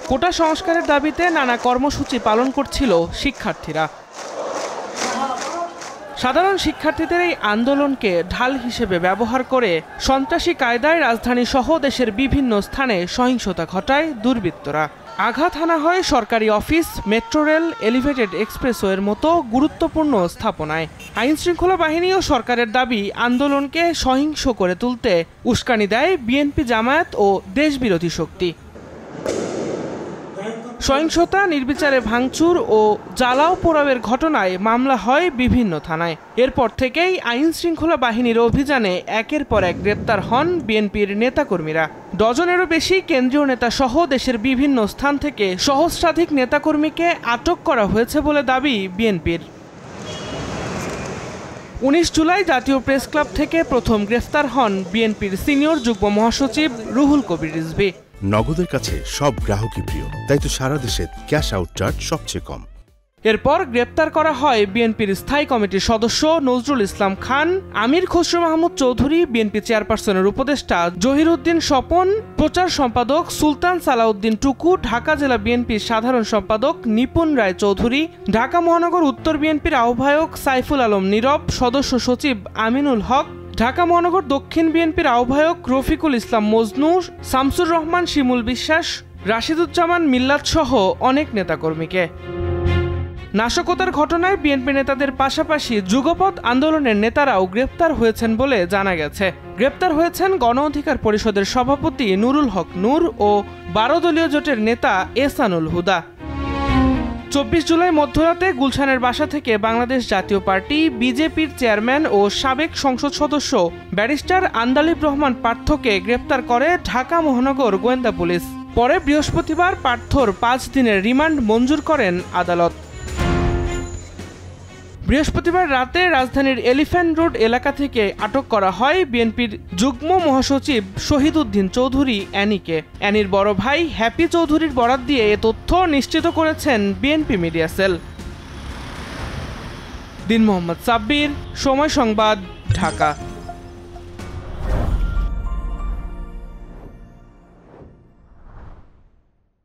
কোটা সংস্কারের দাবিতে নানা কর্মসূচি পালন করছিল শিক্ষার্থীরা। সাধারণ শিক্ষার্থীদের এই আন্দোলনকে ঢাল হিসেবে ব্যবহার করে সন্ত্রাসী কায়দায় রাজধানী সহ দেশের বিভিন্ন স্থানে সহিংসতা ঘটায় দুর্বৃত্তরা। আঘাত হানা হয় সরকারি অফিস, মেট্রো রেল, এলিভেটেড এক্সপ্রেসওয়ের মতো গুরুত্বপূর্ণ স্থাপনায়। আইনশৃঙ্খলা বাহিনী ও সরকারের দাবি আন্দোলনকে সহিংস করে তুলতে উস্কানি দেয় বিএনপি, জামায়াত ও দেশবিরোধী শক্তি। সহিংসতা, নির্বিচারে ভাঙচুর ও জ্বালাও পোড়াওয়ের ঘটনায় মামলা হয় বিভিন্ন থানায়। এরপর থেকেই আইন শৃঙ্খলা বাহিনীর অভিযানে একের পর এক গ্রেপ্তার হন বিএনপির নেতাকর্মীরা। ডজনেরও বেশি কেন্দ্রীয় নেতা সহ দেশের বিভিন্ন স্থান থেকে সহস্রাধিক নেতাকর্মীকে আটক করা হয়েছে বলে দাবি বিএনপির। 19 জুলাই জাতীয় প্রেস ক্লাব থেকে প্রথম গ্রেফতার হন বিএনপির সিনিয়র যুগ্ম মহাসচিব রুহুল কবির রিজভী। নগদের কাছে সব গ্রাহকই প্রিয়, তাই তো সারা দেশে ক্যাশ আউট চার্জ সবচেয়ে কম। এরপর গ্রেপ্তার করা হয় বিএনপির স্থায়ী কমিটির সদস্য নজরুল ইসলাম খান, আমির খসরু মাহমুদ চৌধুরী, বিএনপি চেয়ারপারসনের উপদেষ্টা জহিরুদ্দিন স্বপন, প্রচার সম্পাদক সুলতান সালাউদ্দিন টুকু, ঢাকা জেলা বিএনপির সাধারণ সম্পাদক নিপুণ রায় চৌধুরী, ঢাকা মহানগর উত্তর বিএনপির আহ্বায়ক সাইফুল আলম নীরব, সদস্য সচিব আমিনুল হক, ঢাকা মহানগর দক্ষিণ বিএনপির আহ্বায়ক রফিকুল ইসলাম মজনু, শামসুর রহমান শিমুল বিশ্বাস, রাশিদুজ্জামান মিল্লাত সহ অনেক নেতাকর্মীকে। নাশকতার ঘটনায় বিএনপি নেতাদের পাশাপাশি যুগপৎ আন্দোলনের নেতারাও গ্রেপ্তার হয়েছেন বলে জানা গেছে। গ্রেপ্তার হয়েছেন গণ অধিকার পরিষদের সভাপতি নুরুল হক নূর ও 12 দলীয় জোটের নেতা এহসানুল হুদা। 24 জুলাই মধ্যরাতে গুলশানের বাসা থেকে বাংলাদেশ জাতীয় পার্টি বিজেপির চেয়ারম্যান ও সাবেক সংসদ সদস্য ব্যারিস্টার আন্দালিব রহমান পার্থকে গ্রেপ্তার করে ঢাকা মহানগর গোয়েন্দা পুলিশ। পরে বৃহস্পতিবার পার্থর 5 দিনের রিমান্ড মঞ্জুর করেন আদালত। বৃহস্পতিবার রাতে রাজধানীর এলিফ্যান্ট রোড এলাকা থেকে আটক করা হয় বিএনপির যুগ্ম মহাসচিব শহীদউদ্দিন চৌধুরী অ্যানিকে। অ্যানির বড় ভাই হ্যাপি চৌধুরীর বরাত দিয়ে এ তথ্য নিশ্চিত করেছেন বিএনপি মিডিয়া সেল। দিন মোহাম্মদ সাব্বির, সময় সংবাদ, ঢাকা।